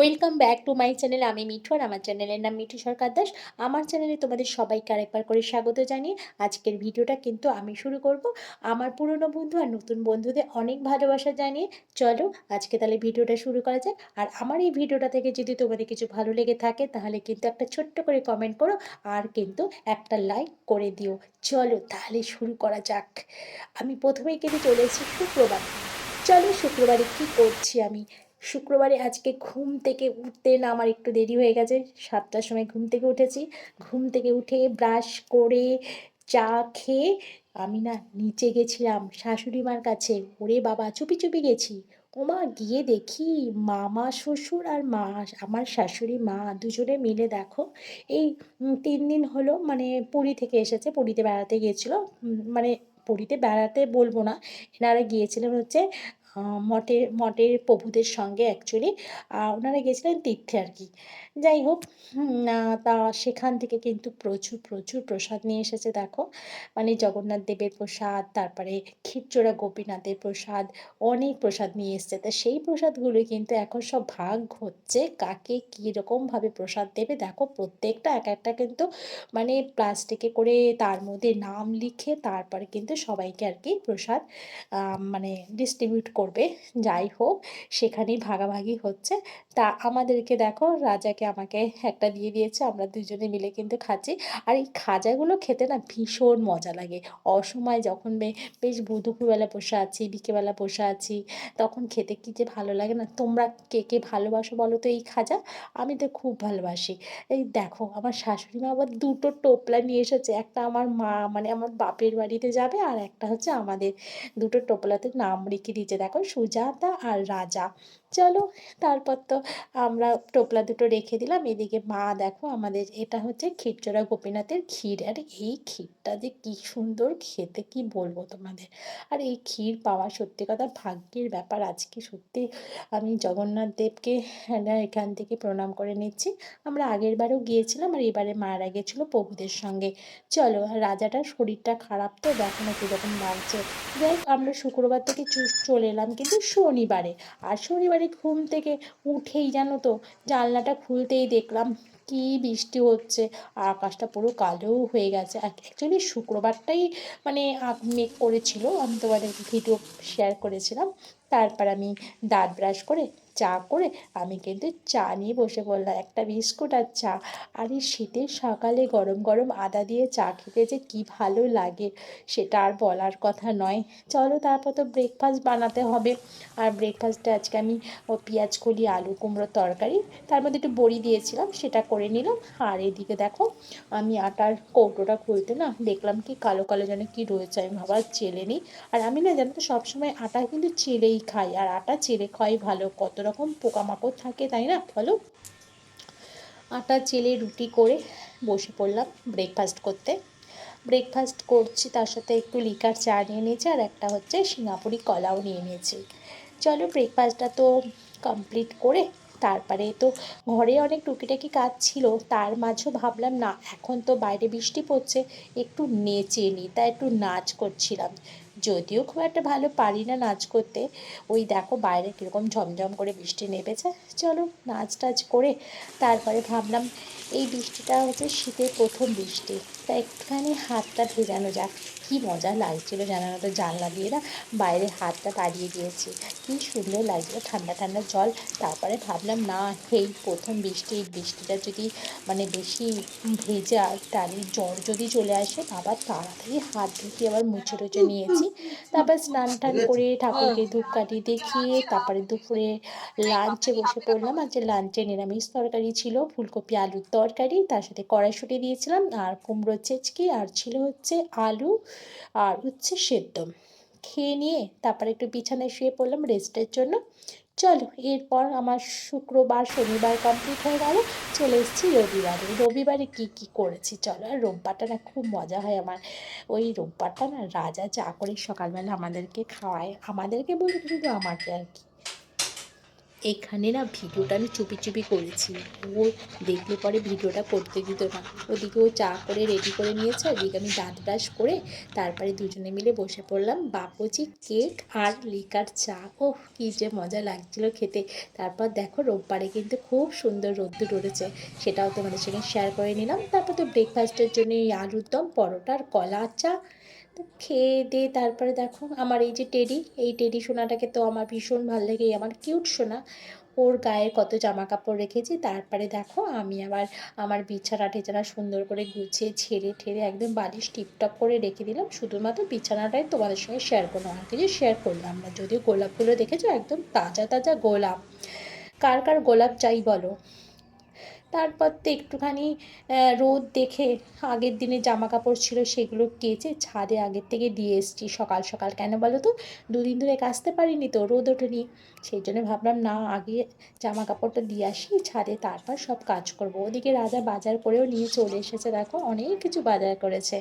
Welcome back to my channel. আমি মিঠু আর আমার চ্যানেলের নাম মিঠু সরকার দাস। আমার চ্যানেলে তোমাদের সবাইকে আরেকবার করে স্বাগত জানিয়ে আজকের ভিডিওটা কিন্তু আমি শুরু করব। আমার পুরনো বন্ধু আর নতুন বন্ধুদের অনেক ভালোবাসা জানিয়ে চলো আজকে তাহলে ভিডিওটা শুরু করা যায়। আর আমার এই ভিডিওটা থেকে যদি তোমাদের কিছু ভালো লেগে থাকে তাহলে কিন্তু একটা ছোট্ট করে কমেন্ট করো আর কিন্তু একটা লাইক করে দিও। চলো তাহলে শুরু করা যাক। আমি প্রথমেই কিন্তু চলে এসেছি শুক্রবার। চলো শুক্রবারে কি করছি আমি। শুক্রবারে আজকে ঘুম থেকে উঠতে না আমার একটু দেরি হয়ে গেছে। 7টার সময় ঘুম থেকে উঠেছি। ঘুম থেকে উঠে ব্রাশ করে চা খেয়ে আমি না নিচে গেছিলাম শাশুড়ি মার কাছে। ওরে বাবা, চুপি চুপি গেছি। ওমা, গিয়ে দেখি মামা শ্বশুর আর মা, আমার শাশুড়ি মা দুজনে মিলে দেখো এই 3 দিন হলো মানে পুরী থেকে এসেছে, পুরীতে বেড়াতে গিয়েছিল। মানে পুরীতে বেড়াতে বলবো না, এনারা গিয়েছিলেন হচ্ছে মঠের মঠের প্রভুদের সঙ্গে অ্যাকচুয়ালি ওনারা গিয়েছিলেন তীর্থে আর কি। যাই হোক, তা সেখান থেকে কিন্তু প্রচুর প্রচুর প্রসাদ নিয়ে এসেছে দেখো। মানে জগন্নাথ দেবের প্রসাদ, তারপরে ক্ষীরচোড়া গোপীনাথের প্রসাদ, অনেক প্রসাদ নিয়ে এসেছে। তা সেই প্রসাদগুলো কিন্তু এখন সব ভাগ হচ্ছে কাকে কীরকমভাবে প্রসাদ দেবে। দেখো প্রত্যেকটা এক একটা কিন্তু মানে প্লাস্টিকে করে তার মধ্যে নাম লিখে তারপরে কিন্তু সবাইকে আর কি প্রসাদ মানে ডিস্ট্রিবিউট করবে। যাই হোক, সেখানেই ভাগাভাগি হচ্ছে। তা আমাদেরকে দেখো, রাজাকে আমাকে একটা দিয়ে দিয়েছে, আমরা দুজনে মিলে কিন্তু খাচ্ছি। আর এই খাজাগুলো খেতে না ভীষণ মজা লাগে। অসময় যখন বেশ দুপুরবেলা বসে আছি, বিকেলবেলা বসে আছি, তখন খেতে কী যে ভালো লাগে না। তোমরা কে কে ভালোবাসো বলো তো এই খাজা? আমি তো খুব ভালোবাসি। এই দেখো আমার শাশুড়ি মা আবার দুটো টোপলা নিয়ে এসেছে। একটা আমার মা মানে আমার বাপের বাড়িতে যাবে, আর একটা হচ্ছে আমাদের। দুটো টোপলাতে নাম লিখে দিয়েছে দেখো, সুজাতা আর রাজা। চলো, তারপর তো আমরা টোপলা দুটো রেখে দিলাম। এদিকে মা দেখো আমাদের, এটা হচ্ছে ক্ষীরচোড়া গোপীনাথের ক্ষীর। আর এই ক্ষীরটা যে কি সুন্দর খেতে, কি বলবো তোমাদের। আর এই ক্ষীর পাওয়া সত্যি কথা ভাগ্যের ব্যাপার। আজকে সত্যি আমি জগন্নাথ দেবকে এখান থেকে প্রণাম করে নিচ্ছি। আমরা আগের বারেও গিয়েছিলাম আর এবারে মারা গেছিলো প্রভুদের সঙ্গে। চলো, রাজাটার শরীরটা খারাপ তো দেখো না কীরকম লাগছে। যাই হোক, আমরা শুক্রবার থেকে চলে এলাম কিন্তু শনিবারে। আর শনিবারে ঘুম থেকে উঠেই জানো তো, জানলাটা খুলতেই দেখলাম কি বৃষ্টি হচ্ছে। আর আকাশটা পুরো কালো হয়ে গেছে। অ্যাকচুয়ালি শুক্রবারটাই মানে মেঘ করেছিল, আমি তোমাদেরকে ভিডিও শেয়ার করেছিলাম। তারপর আমি দাঁত ব্রাশ করে চা করে আমি কিন্তু চা নিয়ে বসে পড়লাম, একটা বিস্কুট আর চা। আর এই শীতের সকালে গরম গরম আদা দিয়ে চা খেতে যে কি ভালো লাগে সেটা আর বলার কথা নয়। চলো, তারপর তো ব্রেকফাস্ট বানাতে হবে। আর ব্রেকফাস্টে আজকে আমি পেঁয়াজ কলি আলু কুমড়োর তরকারি, তার মধ্যে একটু বড়ি দিয়েছিলাম, সেটা করে নিলাম। আর এদিকে দেখো, আমি আটার কৌটোটা খুলতে না দেখলাম কি কালো কালো যেন কি রয়েছে। আমি ভাবার চেলে নিই। আর আমি না জানো তো সবসময় আটা কিন্তু চেলেই খাই, আর আটা চেলে খাওয়াই ভালো। কত রকম পোকামাকড় থাকে তাই না বলো। আটা চেলে রুটি করে বসে পড়লাম ব্রেকফাস্ট করতে। ব্রেকফাস্ট করছি, তার সাথে একটু লিকার চা নিয়ে নিয়েছি, আর একটা হচ্ছে সিঙ্গাপুরি কলাও নিয়ে নিয়েছি। চলো, ব্রেকফাস্টটা তো কমপ্লিট করে তারপরে তো ঘরে অনেক টুকিটাকি কাজ ছিল, তার মাঝেও ভাবলাম না এখন তো বাইরে বৃষ্টি পড়ছে, একটু নেচে নিই। তাই একটু নাচ করছিলাম। যদিও খুব একটা ভালো পারি না নাচ করতে। ওই দেখো বাইরে কীরকম ঝমঝম করে বৃষ্টি নেমেছে। চলো নাচ টাচ করে তারপরে ভাবলাম এই বৃষ্টিটা হচ্ছে শীতের প্রথম বৃষ্টি, তা একটুখানি হাতটা ভেজানো যাক। কি মজা লাগছিলো জানানো তো, জানলা দিয়ে না বাইরে হাতটা তাড়িয়ে দিয়েছি, কি সুন্দর লাগছিলো ঠান্ডা ঠান্ডা জল। তারপরে ভাবলাম না, এই প্রথম বৃষ্টি, এই বৃষ্টিটা যদি মানে বেশি ভেজা তাহলে জ্বর যদি চলে আসে, বাবা তাড়াতাড়ি হাত ধুয়ে আবার মুছে টুছে নিয়েছি। তারপর স্নান টান করে ঠাকুরকে ধূপকাঠি দেখিয়ে তারপরে দুপুরে লাঞ্চে বসে পড়লাম। আজকে লাঞ্চে নিরামিষ তরকারি ছিল, ফুলকপি আলুর তরকারি, তার সাথে কড়াইশুঁটি দিয়েছিলাম আর কুমড়ো চেচকি, আর ছিল হচ্ছে আলু আর হচ্ছে সেদ্ধ। খেয়ে নিয়ে তারপরে একটু বিছানায় শুয়ে পড়লাম রেস্টের জন্য। চলো, এরপর আমার শুক্রবার শনিবার কমপ্লিট হয়ে গেল। চলে এসেছি রবিবারে। রবিবারে কি কি করেছি চলো। আর রোববারটা না খুব মজা হয় আমার। ওই রোববারটা না রাজা চা করে সকালবেলা আমাদেরকে খাওয়ায়, আমাদেরকে বলতে শুধু আমাকে আর কি। এখানে না ভিডিওটা আমি চুপি চুপি করেছি। ও দেখলে পরে ভিডিওটা করতে দিত না। ওদিকে ও চা করে রেডি করে নিয়েছে, ওদিকে আমি দাঁত ব্রাশ করে তারপরে দুজনে মিলে বসে পড়লাম বাপুজি কেক আর লিকার চা। ওহ, কী যে মজা লাগছিল খেতে। তারপর দেখো রোববারে কিন্তু খুব সুন্দর রোদ্দুর উঠেছে, সেটাও তোমাদের সঙ্গে শেয়ার করে নিলাম। তারপর তো ব্রেকফাস্টের জন্য এই আলুর দম, পরোটা আর কলা চা। তো খেয়ে দিয়ে তারপরে দেখো আমার এই যে টেডি, এই টেডি সোনাটাকে তো আমার ভীষণ ভালো লাগে, এই আমার কিউট সোনা। ওর গায়ে কত জামা কাপড় রেখেছি। তারপরে দেখো আমি আবার আমার বিছানা টিছানা সুন্দর করে গুছিয়ে ছেড়ে ঠেড়ে একদম বালিশ টিপটপ করে রেখে দিলাম। শুধুমাত্র বিছানাটাই তোমাদের সঙ্গে শেয়ার করলাম, আর কিছু শেয়ার করলাম না। যদিও গোলাপগুলো দেখেছো একদম তাজা তাজা গোলাপ। কার কার গোলাপ চাই বলো। তারপর তো একটুখানি রোদ দেখে আগের দিনে জামা কাপড় ছিল সেগুলো কেচে ছাদে আগের থেকে দিয়ে এসেছি সকাল সকাল। কেন বলো তো, দুদিন ধরে কাচতে পারিনি তো, রোদ ওঠেনি। সেই জন্য ভাবলাম না, আগে জামা কাপড়টা দিয়ে আসি ছাদে, তারপর সব কাজ করব। ওদিকে রাজা বাজার করেও নিয়ে চলে এসেছে, দেখো অনেক কিছু বাজার করেছে,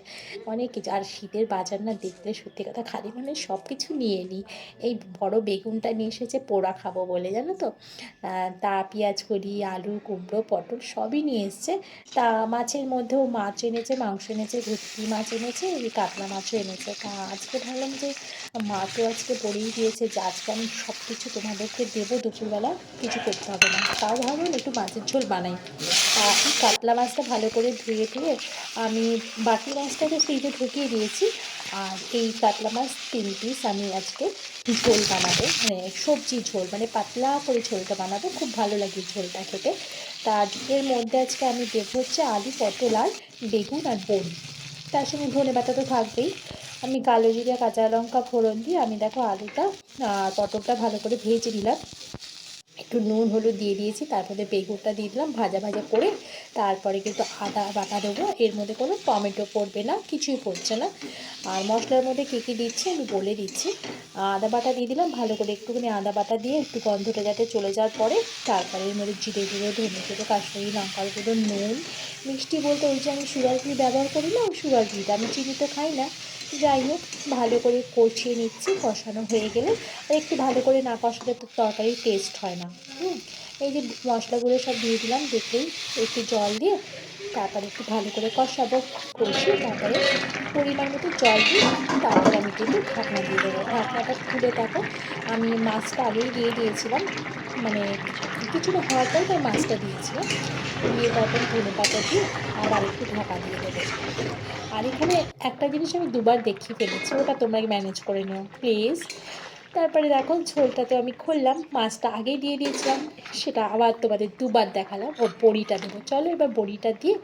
অনেক কিছু। আর শীতের বাজার না দেখলে সত্যি কথা খালি মানে সব কিছু নিয়ে নিই। এই বড় বেগুনটা নিয়ে এসেছে পোড়া খাবো বলে, জানো তো। তা পেঁয়াজ কলি, আলু, কুমড়ো, পটল সবই নিয়ে এসছে। তা মাছের মধ্যেও মাছ এনেছে, মাংস এনেছে, ভেটকি মাছ এনেছে, এই কাতলা মাছও এনেছে। তা আজকে ভাবলাম যে মা তো আজকে বলেই দিয়েছে যে আজকে আমি সব কিছু তোমাদেরকে দেবো, দুপুরবেলা কিছু করতে হবে না। তাও ভাবলাম একটু মাছের ঝোল বানাই। কাতলা মাছটা ভালো করে ধুয়ে টুয়ে আমি বাকি মাছটাকে ফ্রিজে ঢুকিয়ে দিয়েছি। আর এই কাতলা মাছ 3 পিস আমি আজকে ঝোল বানাবো, মানে সবজি ঝোল, মানে পাতলা করে ঝোলটা বানাবো, খুব ভালো লাগে ঝোলটা খেতে। তার এর মধ্যে আজকে আমি দেবো হচ্ছে আলু, পটল আর বেগুন আর বড়ি। তার সঙ্গে ধনে পাতা তো থাকবেই। আমি কালো জিরা কাঁচা লঙ্কা ফোড়ন দিয়ে আমি দেখো আলুটা পটলটা ভালো করে ভেজে নিলাম, একটু নুন হলুদ দিয়ে দিয়েছি, তারপরে বেগুনটা দিয়ে দিলাম ভাজা ভাজা করে। তারপরে কিন্তু আদা বাটা দেবো, এর মধ্যে কোনো টমেটো পড়বে না, কিছুই পড়ছে না। আর মশলার মধ্যে কী কী দিচ্ছি আমি বলে দিচ্ছি। আদা বাটা দিয়ে দিলাম, ভালো করে একটুখানি আদা বাটা দিয়ে একটু গন্ধটা যাতে চলে যাওয়ার পরে তারপরে এর মধ্যে জিরে গুঁড়ো, ধনে গুঁড়ো, কাশ্মীরি লঙ্কার গুঁড়ো, নুন, মিষ্টি বলতে ওই যে আমি সুগার ফ্রি ব্যবহার করি না, ওই সুগার ফ্রিটা, আমি চিনি তো খাই না। যাই হোক, ভালো করে কষিয়ে নিচ্ছি। কষানো হয়ে গেলে আর একটু ভালো করে না কষালে তো তরকারির টেস্ট হয় না। এই যে মশলাগুলো সব দিয়ে দিলাম, দেখলেই একটু জল দিয়ে তারপরে একটু ভালো করে কষাবো। কষিয়ে তারপরে পরিমাণ মতো জল দিয়ে তারপরে আমি কিন্তু ঢাকনা দিয়ে দেবো। ঢাকনাটা খুলে দেখো আমি মাছটা আগেই দিয়ে দিয়েছিলাম, মানে কিছুটা হওয়ার পরে তার মাছটা দিয়েছিলাম, দিয়ে তারপর ধনে পাতা দিয়ে আবার একটু ঢাকা দিয়ে দেবো। আর এখানে একটা জিনিস আমি দুবার দেখিয়ে ফেলেছি, ওটা তোমরা ম্যানেজ করে নিও প্লিজ। তারপরে দেখো ঝোলটা তো আমি খুললাম, মাছটা আগেই দিয়ে দিয়েছিলাম, সেটা আবার তোমাদের দুবার দেখালাম। ও বড়িটা দেবো, চলো এবার বড়িটা দিয়ে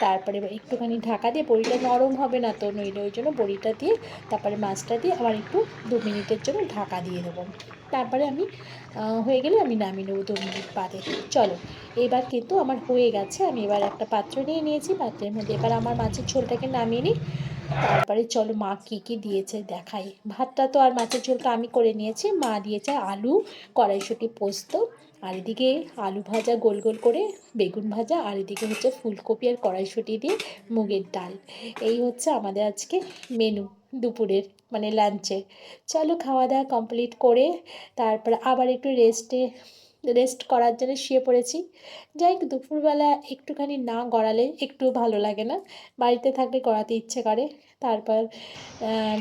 তারপরে এবার একটুখানি ঢাকা দিয়ে, বড়িটা নরম হবে না তো নইলে, ওই জন্য বড়িটা দিয়ে তারপরে মাছটা দিয়ে আবার একটু 2 মিনিটের জন্য ঢাকা দিয়ে দেবো। তারপরে আমি হয়ে গেলে আমি নামিয়ে নেবো 2 মিনিট বাদে। চলো এবার কিন্তু আমার হয়ে গেছে, আমি এবার একটা পাত্র নিয়ে নিয়েছি, পাত্রের মধ্যে এবার আমার মাছের ঝোলটাকে নামিয়ে নিই। তারপরে চলো মা কী কী দিয়েছে দেখাই। ভাতটা তো আর মাছের ঝোলটা আমি করে নিয়েছি, মা দিয়েছে আলু, কড়াইশুঁটি পোস্ত, আর এদিকে আলু ভাজা গোল গোল করে, বেগুন ভাজা, আর এদিকে হচ্ছে ফুলকপি আর কড়াইশুঁটি দিয়ে মুগের ডাল। এই হচ্ছে আমাদের আজকে মেনু দুপুরের, মানে লাঞ্চে। চলো খাওয়া দাওয়া কমপ্লিট করে তারপরে আবার একটু রেস্ট করার জন্য শুয়ে পড়েছি। যাই হোক, দুপুরবেলা একটুখানি না গড়ালে একটু ভালো লাগে না, বাড়িতে থাকলে গড়াতে ইচ্ছে করে। তারপর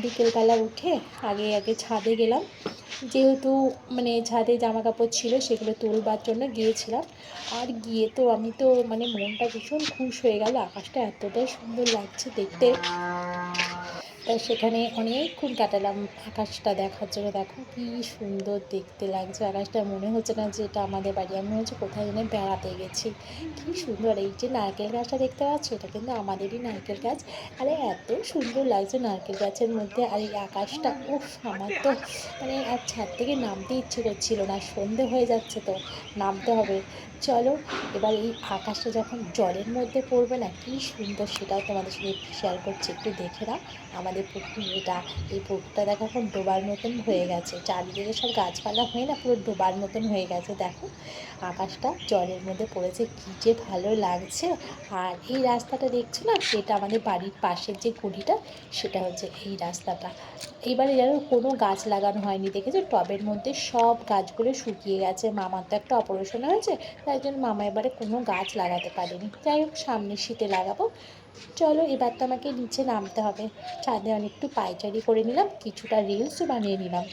বিকেলবেলা উঠে আগে আগে ছাদে গেলাম, যেহেতু মানে ছাদে জামা কাপড় ছিল সেগুলো তুলবার জন্য গিয়েছিলাম। আর গিয়ে তো আমি তো মানে মনটা ভীষণ খুশ হয়ে গেল, আকাশটা এতটাই সুন্দর লাগছে দেখতে। তা সেখানে অনেকক্ষণ কাটালাম আকাশটা দেখার জন্য। দেখো কি সুন্দর দেখতে লাগছে আকাশটা, মনে হচ্ছে না যে এটা আমাদের বাড়ি, মনে হচ্ছে কোথায় যেন বেড়াতে গেছি। কি সুন্দর, এই যে নারকেল গাছটা দেখতে পাচ্ছ, এটা কিন্তু আমাদেরই নারকেল গাছ। আরে এত সুন্দর লাগছে নারকেল গাছের মধ্যে, আর এই আকাশটা, উফ, আমার তো মানে আর ছাদ থেকে নামতে ইচ্ছে করছিল না, সন্ধে হয়ে যাচ্ছে তো নামতে হবে। চলো এবার এই আকাশটা যখন জলের মধ্যে পড়বে না, কি সুন্দর সেটাও তোমাদের সাথে একটু শেয়ার করছি, একটু দেখে নাও। আমাদের পুকুর এটা, এই পুকুরটা দেখো এখন ডোবার মতন হয়ে গেছে, চারিদিকে সব গাছপালা হয়ে না পুরো ডোবার মতন হয়ে গেছে। দেখো আকাশটা জলের মধ্যে পড়েছে, কি যে ভালো লাগছে। আর এই রাস্তাটা দেখছো না, এটা আমাদের বাড়ির পাশের যে গলিটা, সেটা হচ্ছে এই রাস্তাটা। এবারে যেন কোনো গাছ লাগানো হয়নি, দেখেছো টবের মধ্যে সব গাছগুলো শুকিয়ে গেছে। মামার তো একটা অপারেশন হয়েছে, তাই জন্য মামা এবারে কোনো গাছ লাগাতে পারেনি। যাই হোক সামনের শীতে লাগাবো। চলো এবার তো আমাকে নিচে নামতে হবে, ছাদে অনেকটু পায়চারি করে নিলাম, কিছুটা রিলসও বানিয়ে নিলাম।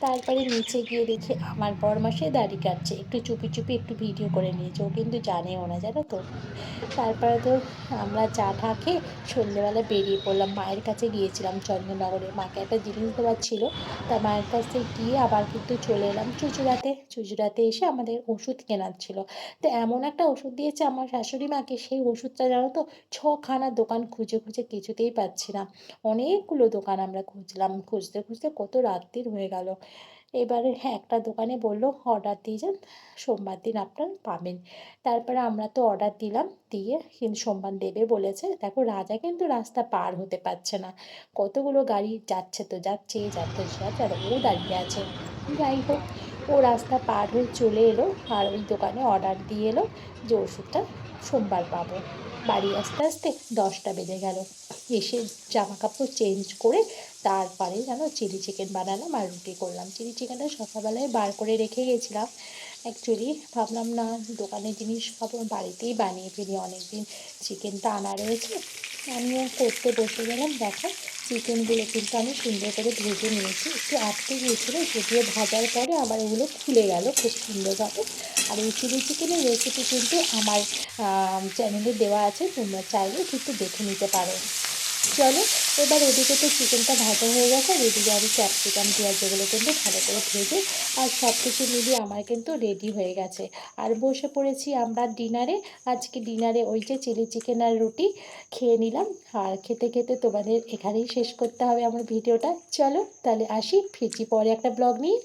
তারপরে নিচে গিয়ে দেখি আমার বরমাসে দাড়ি কাটছে, একটু চুপি চুপি একটু ভিডিও করে নিয়েছে, ও কিন্তু জানেও না, জানো তো। তারপরে তো আমরা চা টা খেয়ে সন্ধেবেলা বেরিয়ে পড়লাম, মায়ের কাছে গিয়েছিলাম চন্দননগরে, মাকে একটা জিনিস দেওয়ার ছিল। তা মায়ের কাছে গিয়ে আবার কিন্তু চলে এলাম চুঁচুড়াতে। চুঁচুড়াতে এসে আমাদের ওষুধ কেনার ছিল। তো এমন একটা ওষুধ দিয়েছে আমার শাশুড়ি মাকে, সেই ওষুধটা জানো তো ছখানা দোকান খুঁজে খুঁজে কিছুতেই পাচ্ছি না। অনেকগুলো দোকান আমরা খুঁজলাম, খুঁজতে খুঁজতে কত রাত্রির হয়ে গেল। এবারে হ্যাঁ একটা দোকানে বললো অর্ডার দিয়ে যান, সোমবার দিন আপনার পাবেন। তারপরে আমরা তো অর্ডার দিলাম, দিয়ে কিন্তু সোমবার দেবে বলেছে। দেখো রাজা কিন্তু রাস্তা পার হতে পারছে না, কতগুলো গাড়ি যাচ্ছে তো যাচ্ছে, যাচ্ছে যাচ্ছে, আর ও দাঁড়িয়ে আছে। যাই হোক ও রাস্তা পার হয়ে চলে এলো, আর ওই দোকানে অর্ডার দিয়ে এলো যে ওষুধটা সোমবার পাবো। বাড়ি আসতে আসতে 10টা বেজে গেল। এসে জামা কাপড় চেঞ্জ করে তারপরে যেন চিলি চিকেন বানালাম আর রুটি করলাম। চিলি চিকেনটা সকালবেলায় বার করে রেখে গেছিলাম, অ্যাকচুয়ালি ভাবলাম না দোকানের জিনিস খাবো, বাড়িতেই বানিয়ে ফেলি, অনেক দিন চিকেনটা আনা রয়েছে। আমিও করতে বসে গেলাম। দেখো চিকেনগুলো কিন্তু আমি সুন্দর করে ভেজে নিয়েছি, একটু আটকে গিয়েছিলো, যদিও ভাজার পরে আবার ওগুলো খুলে গেল খুব সুন্দরভাবে। আর এই চিলি চিকেনের রেসিপি কিন্তু আমার চ্যানেলে দেওয়া আছে, তোমরা চাইলে কিন্তু দেখে নিতে পারো। চলো এবার ওদিকে তো চিকেনটা ভাজা হয়ে গেছে, আর এদিকে আমি ক্যাপসিকাম পেঁয়াজ যেগুলো কিন্তু ভালো করে ভেজে আর সব কিছু মিলিয়ে আমার কিন্তু রেডি হয়ে গেছে। আর বসে পড়েছি আমরা ডিনারে। আজকে ডিনারে ওই যে চিলি চিকেন আর রুটি খেয়ে নিলাম। আর খেতে খেতে তোমাদের এখানেই শেষ করতে হবে আমার ভিডিওটা। চলো তাহলে আসি, ফিরছি পরে একটা ব্লগ নিয়ে।